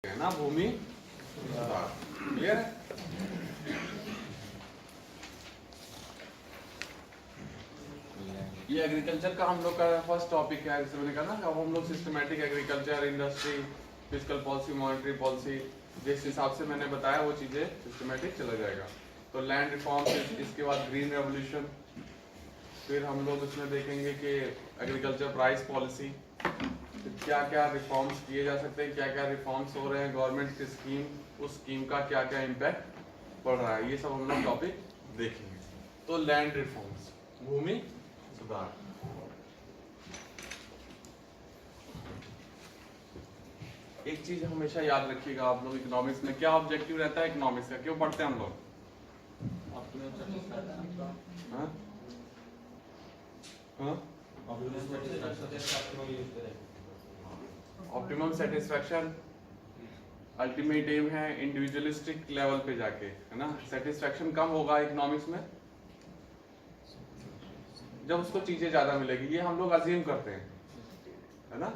है ना भूमि सुधार। क्लियर है? ये एग्रीकल्चर का हम लोग का फर्स्ट टॉपिक है। जैसे मैंने कहा ना, अब हम लोग systematic agriculture, industry, physical policy, monetary policy, जिस हिसाब से मैंने बताया वो चीजें सिस्टमैटिक चला जाएगा। तो लैंड रिफॉर्म, इसके बाद ग्रीन रेवोल्यूशन, फिर हम लोग उसमें देखेंगे कि एग्रीकल्चर प्राइस पॉलिसी, क्या क्या रिफॉर्म्स किए जा सकते हैं, क्या क्या रिफॉर्म्स हो रहे हैं गवर्नमेंट की स्कीम, उस स्कीम का क्या क्या इम्पैक्ट पड़ रहा है, ये सब हम लोग टॉपिक देखेंगे। तो लैंड रिफॉर्म्स, भूमि सुधार। एक चीज हमेशा याद रखिएगा आप लोग, इकोनॉमिक्स में क्या ऑब्जेक्टिव रहता है, इकोनॉमिक्स का क्यों पढ़ते हैं हम लोग? हाँ? हाँ? ऑप्टिमम सेटिस्फैक्शन अल्टीमेट एम है, इंडिविजुअलिस्टिक लेवल पे जाके, है ना। सेटिस्फैक्शन कम होगा इकोनॉमिक्स में जब उसको चीजें ज्यादा मिलेगी, ये हम लोग अज्यूम करते हैं, है ना।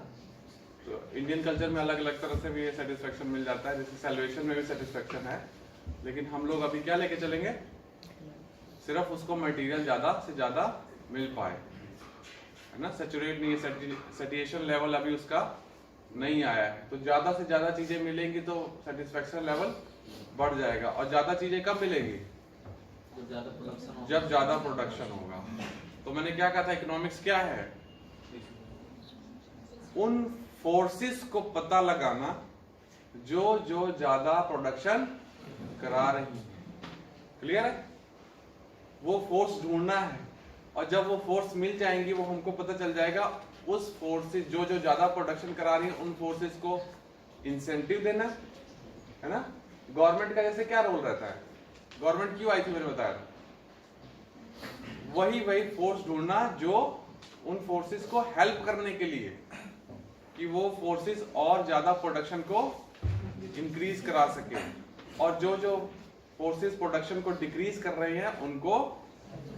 तो इंडियन कल्चर में अलग अलग तरह से भी ये सेटिस्फैक्शन मिल जाता है, जैसे सैल्वेशन में भी सेटिस्फैक्शन है, लेकिन हम लोग अभी क्या लेके चलेंगे, सिर्फ उसको मटेरियल ज्यादा से ज्यादा मिल पाए, है ना। सैचुरेट नहीं है, सैचुरेशन लेवल अभी उसका नहीं आया है, तो ज्यादा से ज्यादा चीजें मिलेंगी तो सेटिस्फैक्शन लेवल बढ़ जाएगा। और ज्यादा चीजें कब मिलेंगी? जब ज्यादा प्रोडक्शन होगा। तो मैंने क्या कहा था, इकोनॉमिक्स क्या है? उन फोर्सेस को पता लगाना जो जो ज्यादा प्रोडक्शन करा रही है। क्लियर है? वो फोर्स ढूंढना है, और जब वो फोर्स मिल जाएंगी वो हमको पता चल जाएगा उस फोर्सेस जो जो ज्यादा प्रोडक्शन करा रही है, उन फोर्सेस को इंसेंटिव देना, है ना। गवर्नमेंट का जैसे क्या रोल रहता है, गवर्नमेंट क्यों आई थी मैंने बताया था, वही फोर्स ढूंढना जो उन फोर्सेस को हेल्प करने के लिए कि वो फोर्सेस और ज्यादा प्रोडक्शन को इंक्रीज करा सके, और जो जो फोर्सेस प्रोडक्शन को डिक्रीज कर रहे हैं उनको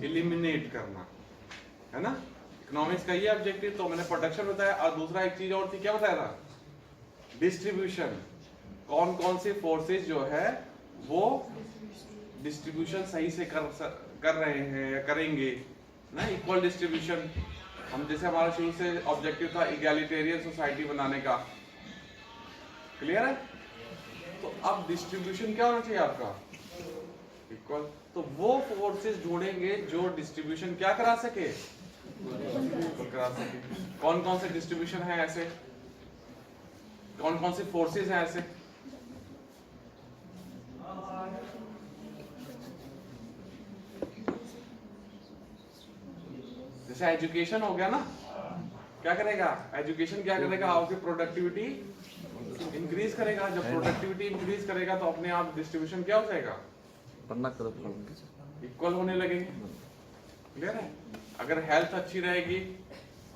एलिमिनेट करना, है ना। इकोनॉमिक्स का ये ऑब्जेक्टिव। तो मैंने प्रोडक्शन बताया, और दूसरा एक चीज और थी, क्या बताया था? डिस्ट्रीब्यूशन। कौन कौन से फोर्सेस जो है वो डिस्ट्रीब्यूशन सही से कर रहे हैं या करेंगे ना, इक्वल डिस्ट्रीब्यूशन। हम जैसे हमारा शुरू से ऑब्जेक्टिव था इगैलिटेरियन सोसाइटी बनाने का। क्लियर है? तो अब डिस्ट्रीब्यूशन क्या होना चाहिए आपका? इक्वल। तो वो फोर्सेस ढूंढेंगे जो डिस्ट्रीब्यूशन क्या करा सके, करा सके। कौन कौन से डिस्ट्रीब्यूशन है ऐसे, कौन कौन से फोर्सेस हैं ऐसे? जैसे एजुकेशन हो गया ना, क्या करेगा एजुकेशन? क्या करेगा? आपकी प्रोडक्टिविटी इंक्रीज करेगा। जब प्रोडक्टिविटी इंक्रीज करेगा तो अपने आप डिस्ट्रीब्यूशन क्या हो जाएगा, इक्वल होने लगेंगे। क्लियर है? अगर हेल्थ अच्छी रहेगी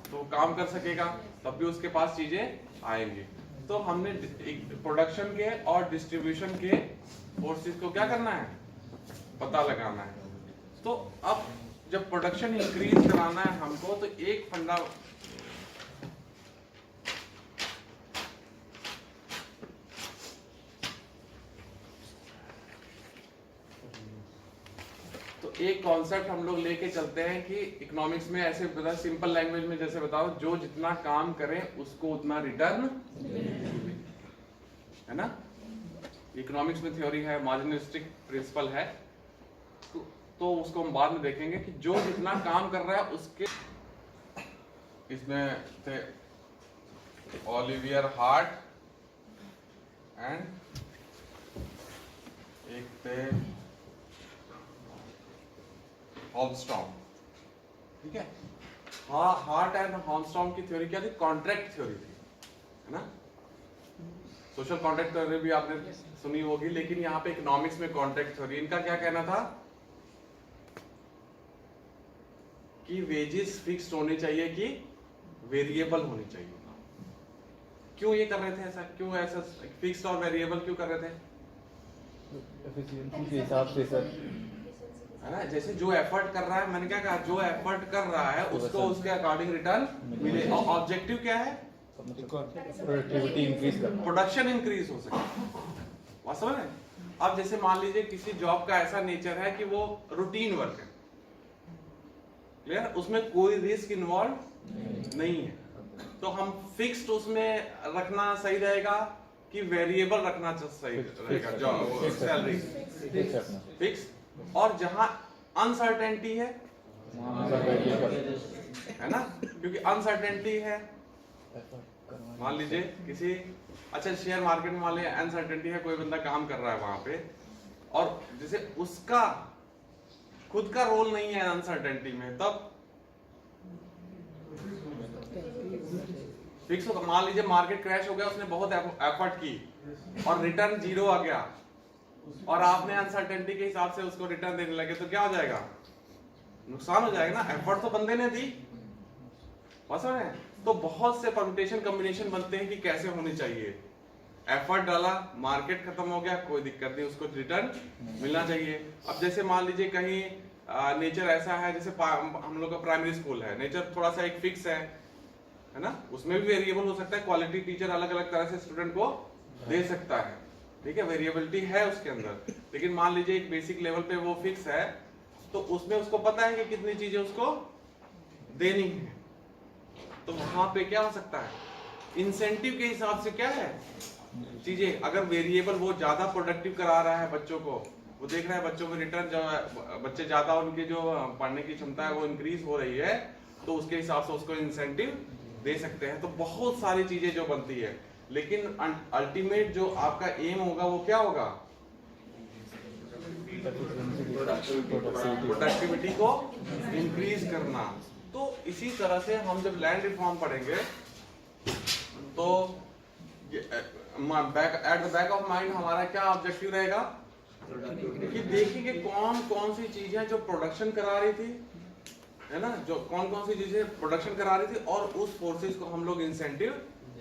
तो काम कर सकेगा, तब भी उसके पास चीजें आएंगी। तो हमने प्रोडक्शन के और डिस्ट्रीब्यूशन के फोर्सेस को क्या करना है, पता लगाना है। तो अब जब प्रोडक्शन इंक्रीज कराना है हमको, तो एक फंडा एक कॉन्सेप्ट हम लोग लेके चलते हैं कि इकोनॉमिक्स में ऐसे बता, सिंपल लैंग्वेज में जैसे बताओ, जो जितना काम करें उसको उतना रिटर्न, है ना। इकोनॉमिक्स में थ्योरी है, मार्जिनलिस्टिक प्रिंसिपल है, तो उसको हम बाद में देखेंगे कि जो जितना काम कर रहा है उसके। इसमें थे ओलिवियर हार्ट एंड एक थे हॉल्मस्ट्रॉम। ठीक है? हाँ, हार्ट एंड हॉल्मस्ट्रॉम की थ्योरी क्या थी? कॉन्ट्रैक्ट थ्योरी थी, है ना। सोशल कॉन्ट्रैक्ट थ्योरी भी आपने सुनी होगी, लेकिन यहाँ पे इकोनॉमिक्स में कॉन्ट्रैक्ट थ्योरी, इनका क्या कहना था कि वेजेस फिक्स्ड होने चाहिए कि वेरिएबल होनी चाहिए। क्यों ये कर रहे थे ऐसा? क्यों ऐसा फिक्स्ड और वेरिएबल क्यों कर रहे थे? एफिशिएंसी के हिसाब से सर, है ना। जैसे जो एफर्ट कर रहा है, मैंने क्या कहा, जो एफर्ट कर रहा है उसको उसके अकॉर्डिंग रिटर्न मिले। और ऑब्जेक्टिव क्या है? प्रोडक्टिविटी इंक्रीज करना, प्रोडक्शन इंक्रीज हो सके। बात समझ रहे हैं? अब जैसे मान लीजिए किसी जॉब का ऐसा नेचर है कि वो रूटीन वर्क है, क्लियर, उसमें कोई रिस्क इन्वॉल्व नहीं है, तो हम फिक्स्ड उसमें रखना सही रहेगा कि वेरिएबल रखना सही रहेगा? जॉब सैलरी फिक्स, और जहां अनसर्टेनिटी है ना, क्योंकि अनसर्टेनिटी है, मान लीजिए किसी अच्छा शेयर मार्केट में मान लीजिए अनसर्टेनिटी है, कोई बंदा काम कर रहा है वहां पे, और जैसे उसका खुद का रोल नहीं है अनसर्टेनिटी में, तब फिक्स होगा। मान लीजिए मार्केट क्रैश हो गया, उसने बहुत एफर्ट की और रिटर्न 0 आ गया, और आपने अनसर्टेनिटी के हिसाब से उसको रिटर्न देने लगे, तो क्या हो जाएगा? नुकसान हो जाएगा ना, एफर्ट तो बंदे ने दी। बस है, तो बहुत से परम्यूटेशन कॉम्बिनेशन बनते हैं कि कैसे होनी चाहिए। एफर्ट डाला, मार्केट खत्म हो गया, कोई दिक्कत नहीं, उसको रिटर्न मिलना चाहिए। अब जैसे मान लीजिए कहीं नेचर ऐसा है, जैसे हम लोग का प्राइमरी स्कूल है, नेचर थोड़ा सा एक फिक्स है ना, उसमें भी वेरिएबल हो सकता है, क्वालिटी टीचर अलग अलग तरह से स्टूडेंट को दे सकता है, ठीक है, वेरिएबिलिटी है उसके अंदर। लेकिन मान लीजिए एक बेसिक लेवल पे वो फिक्स है, तो उसमें उसको पता है कि कितनी चीजें उसको देनी है, तो वहां पे क्या हो सकता है, इंसेंटिव के हिसाब से क्या है चीजें, अगर वेरिएबल वो ज्यादा प्रोडक्टिव करा रहा है बच्चों को, वो देख रहा है बच्चों में रिटर्न जो है, बच्चे ज्यादा उनकी जो पढ़ने की क्षमता है वो इंक्रीज हो रही है, तो उसके हिसाब से उसको इंसेंटिव दे सकते हैं। तो बहुत सारी चीजें जो बनती है, लेकिन अल्टीमेट जो आपका एम होगा वो क्या होगा? प्रोडक्टिविटी को इंक्रीज करना। तो इसी तरह से हम जब लैंड रिफॉर्म पढ़ेंगे, तो at the back of mind हमारा क्या ऑब्जेक्टिव रहेगा कि देखेंगे कौन कौन सी चीजें जो प्रोडक्शन करा रही थी, है ना, जो कौन कौन सी चीजें प्रोडक्शन करा रही थी, और उस फोर्सेस को हम लोग इंसेंटिव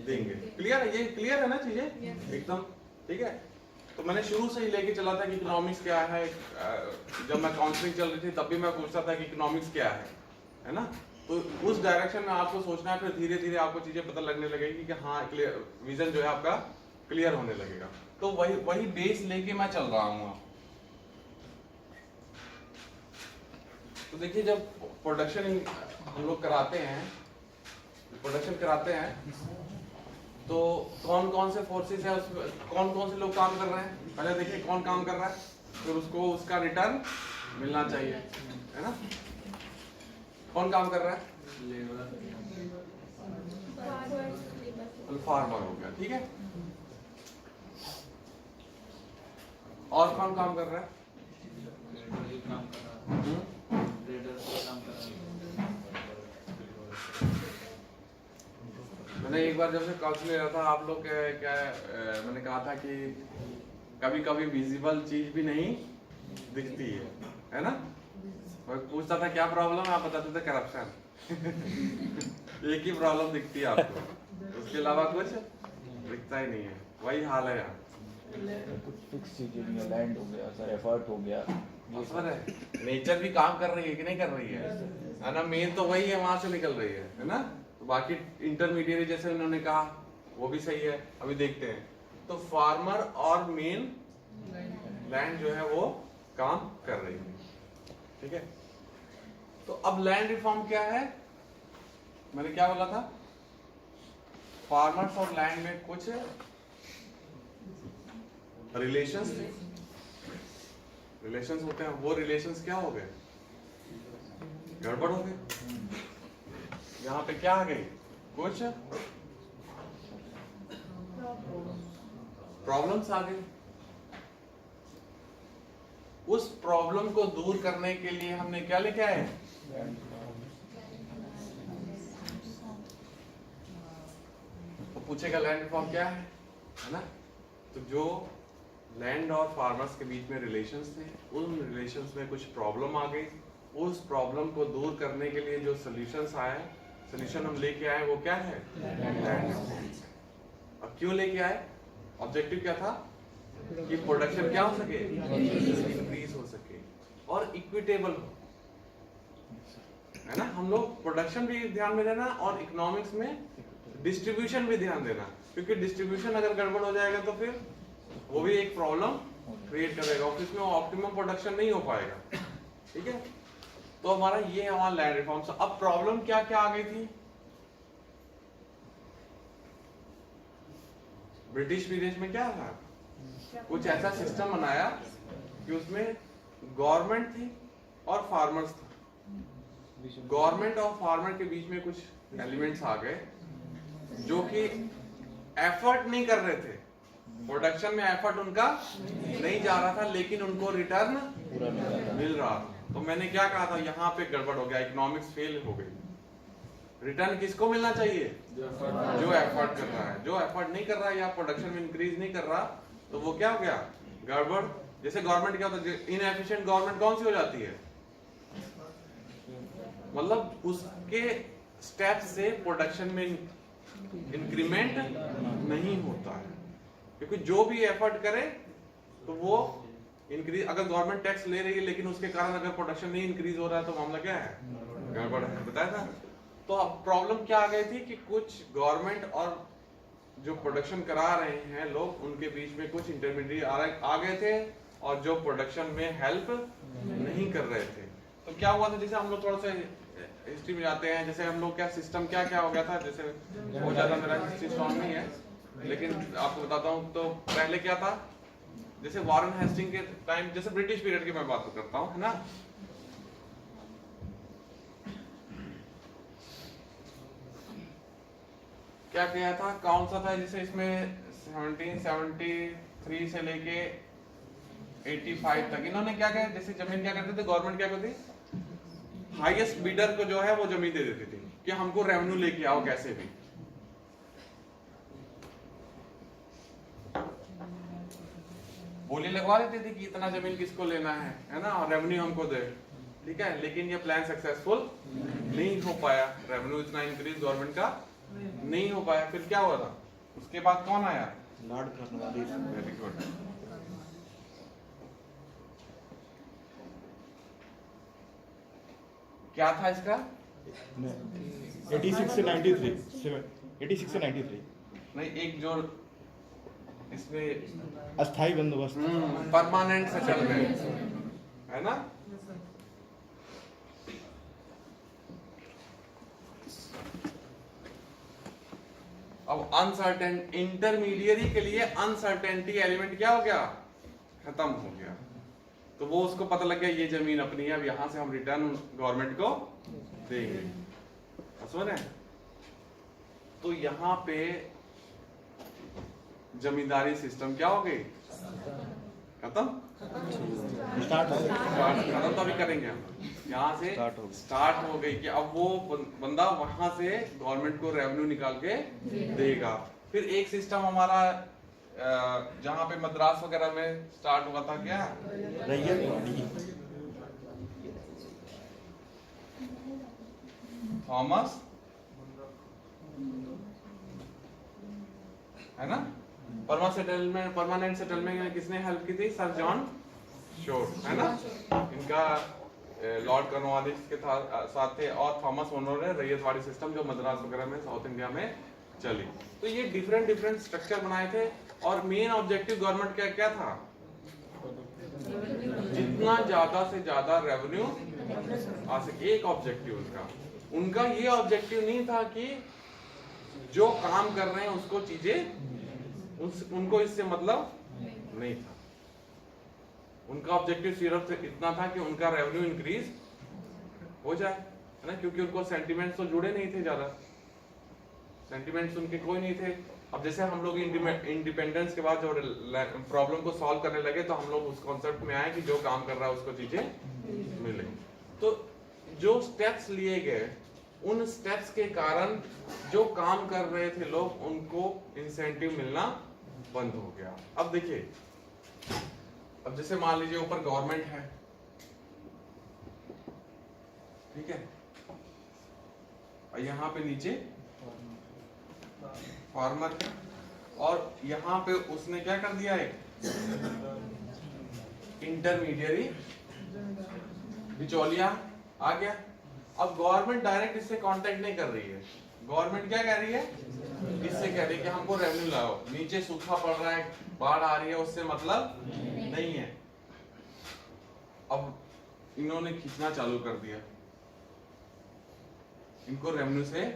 देंगे। क्लियर है? ये क्लियर है ना चीजें एकदम? ठीक है। तो मैंने शुरू से ही लेके चला था कि इकोनॉमिक्स क्या है, जब मैं काउंसलिंग चल रही थी तब भी मैं पूछता था कि इकोनॉमिक्स क्या है ना, तो उस डायरेक्शन में आपको सोचना है, फिर धीरे धीरे आपको चीजें पता लगने लगेगी कि हाँ विजन जो है आपका क्लियर होने लगेगा। तो वही बेस लेके मैं चल रहा हूँ। तो देखिए, जब प्रोडक्शन हम लोग कराते हैं, तो कौन कौन से फोर्सेस है उसमें, कौन कौन से लोग काम कर रहे हैं, पहले देखिए कौन काम कर रहा है, फिर उसको उसका रिटर्न मिलना चाहिए, है ना। कौन काम कर रहा है? फार्मर हो गया, ठीक है। और कौन काम कर रहा है? मैंने एक बार जब से काउंसलिंग ले रहा था, आप लोग क्या मैंने कहा था कि कभी कभी विजिबल चीज भी नहीं दिखती है ना। मैं पूछता था क्या प्रॉब्लम है, आप बताते थे करप्शन। एक ही प्रॉब्लम दिखती है आपको, उसके अलावा कुछ दिखता ही नहीं है। वही हाल है यहाँ, कुछ फिक्स चीजें नहीं है, लैंड हो गया सर, एफर्ट हो गया, असर है। नेचर भी काम कर रही है कि नहीं कर रही है ना, मेन तो वही है, वहां से निकल रही है ना। तो बाकी इंटरमीडिएट जैसे उन्होंने कहा वो भी सही है, अभी देखते हैं। तो फार्मर और मेन लैंड जो है वो काम कर रही है, ठीक है। तो अब लैंड रिफॉर्म क्या है, मैंने क्या बोला था, फार्मर्स और लैंड में कुछ रिलेशंस होते हैं। वो रिलेशंस क्या हो गए, गड़बड़ हो गए। यहाँ पे क्या आ गई, कुछ प्रॉब्लम्स आ गई। उस प्रॉब्लम को दूर करने के लिए हमने क्या लेके आए, तो पूछेगा लैंड रिफॉर्म क्या है ना। तो जो लैंड और फार्मर्स के बीच में रिलेशंस थे, उन रिलेशंस में कुछ प्रॉब्लम आ गई। उस प्रॉब्लम को दूर करने के लिए जो सॉल्यूशंस आए, सॉल्यूशन हम लेके आए, वो क्या है, लैंड रिफॉर्म। अब क्यों लेके आए, ऑब्जेक्टिव क्या था कि प्रोडक्शन क्या हो सके, इंक्रीज हो सके और इक्विटेबल हो, है ना। हम लोग प्रोडक्शन भी ध्यान में रहना और इकोनॉमिक्स में डिस्ट्रीब्यूशन भी ध्यान देना, क्योंकि डिस्ट्रीब्यूशन अगर गड़बड़ हो जाएगा तो फिर वो भी एक प्रॉब्लम क्रिएट करेगा, ऑफिस में ऑप्टिमम प्रोडक्शन नहीं हो पाएगा। ठीक है, तो हमारा लैंड रिफॉर्म्स। अब प्रॉब्लम क्या क्या आ गई थी? ब्रिटिश पीरियड में क्या था, कुछ ऐसा सिस्टम बनाया कि उसमें गवर्नमेंट थी और फार्मर्स था। गवर्नमेंट और फार्मर के बीच में कुछ एलिमेंट्स आ गए जो कि एफर्ट नहीं कर रहे थे, प्रोडक्शन में एफर्ट उनका नहीं जा रहा था, लेकिन उनको रिटर्न मिल रहा था। तो मैंने क्या कहा था, यहाँ पे गड़बड़ हो गया, इकोनॉमिक्स फेल हो गई। रिटर्न किसको मिलना चाहिए? जो एफर्ट कर रहा है। जो एफर्ट नहीं कर रहा है या प्रोडक्शन में इंक्रीज नहीं कर रहा, तो वो क्या हो गया? गड़बड़। जैसे गवर्नमेंट क्या होता है, इनएफिशिएंट गवर्नमेंट कौन सी हो जाती है? मतलब उसके स्टेप से प्रोडक्शन में इंक्रीमेंट नहीं होता है, क्योंकि जो भी एफर्ट करे तो वो इंक्रीज। अगर गवर्नमेंट टैक्स ले रही है लेकिन उसके कारण अगर प्रोडक्शन नहीं इंक्रीज हो रहा है तो मामला क्या है? गड़बड़ है। बताया था। तो अब प्रॉब्लम क्या आ गई थी कि कुछ गवर्नमेंट और जो प्रोडक्शन करा रहे हैं लोग, उनके बीच में कुछ इंटरमीडिएट आ गए थे और जो प्रोडक्शन में हेल्प नहीं कर रहे थे। तो क्या हुआ था, जैसे हम लोग थोड़ा सा हिस्ट्री में जाते हैं, जैसे हम लोग क्या सिस्टम क्या क्या हो गया था, जैसे बहुत ज्यादा मेरा हिस्ट्री स्ट्रॉन्ग नहीं है लेकिन आपको बताता हूँ। तो पहले क्या था, जैसे वॉरेन हेस्टिंग के टाइम, जैसे ब्रिटिश पीरियड की मैं बात करता हूँ, है ना। क्या किया था, कौन सा था, जैसे इसमें 1773 से लेके 85 तक इन्होंने क्या किया, जैसे जमीन क्या करते थे, गवर्नमेंट क्या करती, हाईएस्ट बीडर को जो है वो जमीन दे देती थी कि हमको रेवेन्यू लेके आओ कैसे भी। बोली लगवा देती थी कि इतना जमीन किसको लेना है ना, और रेवेन्यू हमको दे। ठीक है, लेकिन ये प्लान सक्सेसफुल नहीं हो पाया, रेवेन्यू इतना इंक्रीज गवर्नमेंट का नहीं हो पाया। फिर क्या हुआ था, उसके बाद कौन आया? Lord Cornwallis. Very good. क्या था इसका? 86 से 93, 86 से 93। नहीं, एक जो इसमें अस्थाई बंदोबस्त, परमानेंट सेटलमेंट है ना। अब अनसर्टेन इंटरमीडिएरी के लिए अनसर्टेनिटी एलिमेंट क्या हो गया? खत्म हो गया। तो वो उसको पता लग गया ये जमीन अपनी है, अब यहां से हम रिटर्न गवर्नमेंट को देंगे। समझ रहे हैं? तो यहां पे जमींदारी सिस्टम क्या हो गई? खत्म। स्टार्ट हो गया। खत्म तो अभी करेंगे हम। यहाँ से स्टार्ट हो गई कि अब वो बंदा वहां से गवर्नमेंट को रेवेन्यू निकाल के देगा। फिर एक सिस्टम हमारा जहाँ पे मद्रास वगैरह में स्टार्ट हुआ था, क्या? रैयत थॉमस, है ना। परमानेंट सेटलमेंट में किसने हेल्प की थी? सर जॉन शोर, है ना। इनका लॉर्ड कॉर्नवालिस के साथ थे, और थॉमस मोनरो ने रैयतवाड़ी सिस्टम जो मद्रास वगैरह में साउथ इंडिया में चली। तो ये डिफरेंट स्ट्रक्चर बनाए थे, और मेन ऑब्जेक्टिव गवर्नमेंट का क्या था? जितना ज्यादा से ज्यादा रेवेन्यू आ सके। एक ऑब्जेक्टिव उनका ये ऑब्जेक्टिव नहीं था कि जो काम कर रहे हैं उसको चीजें उनको इससे मतलब नहीं था। उनका ऑब्जेक्टिव सिर्फ इतना था कि उनका रेवेन्यू इंक्रीज हो जाए, है ना, क्योंकि उनको सेंटिमेंट्स तो जुड़े नहीं थे, ज्यादा सेंटिमेंट्स उनके कोई नहीं थे। अब जैसे हम लोग इंडिपेंडेंस के बाद जो प्रॉब्लम को सॉल्व करने लगे, तो हम लोग उस कॉन्सेप्ट में आए कि जो काम कर रहा है उसको चीजें मिले। तो जो स्टेप्स लिए गए, उन स्टेप्स के कारण जो काम कर रहे थे लोग, उनको इंसेंटिव मिलना बंद हो गया। अब देखिए, अब जैसे मान लीजिए ऊपर गवर्नमेंट है, ठीक है, और यहाँ पे नीचे फार्मर, और यहाँ पे उसने क्या कर दिया, एक इंटरमीडियरी बिचौलिया आ गया। अब गवर्नमेंट डायरेक्ट इससे कांटेक्ट नहीं कर रही है, गवर्नमेंट क्या कह रही है, इससे कह रही है कि हमको रेवेन्यू लाओ, नीचे सूखा पड़ रहा है, बाढ़ आ रही है, उससे मतलब नहीं है। अब इन्होंने खींचना चालू कर दिया, इनको रेवेन्यू से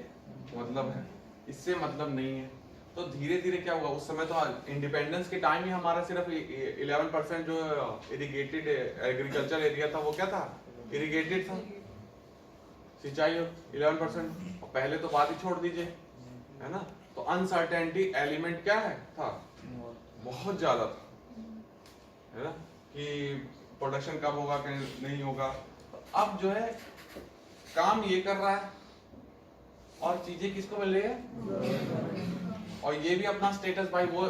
मतलब है, इससे मतलब नहीं है। तो धीरे धीरे क्या हुआ, उस समय तो इंडिपेंडेंस के टाइम ही हमारा सिर्फ 11% जो इरिगेटेड एग्रीकल्चर एरिया था वो क्या था, इरिगेटेड था, सिंचाई 11%, और पहले तो बात ही छोड़ दीजिए, है ना। तो अनसर्टेनिटी एलिमेंट क्या है था, बहुत ज्यादा था, है ना, कि प्रोडक्शन कब होगा नहीं होगा। तो अब जो है काम ये कर रहा है और चीजें किसको मिल रही है, और ये भी अपना स्टेटस भाई वो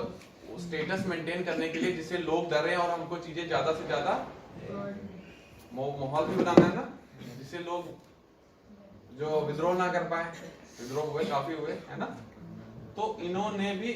स्टेटस मेंटेन करने के लिए जिससे लोग डरे और हमको चीजें ज्यादा से ज्यादा माहौल भी बनाना है ना, जिससे लोग जो विद्रोह ना कर पाए, विद्रोह हुए काफी हुए, है ना। तो इन्होंने भी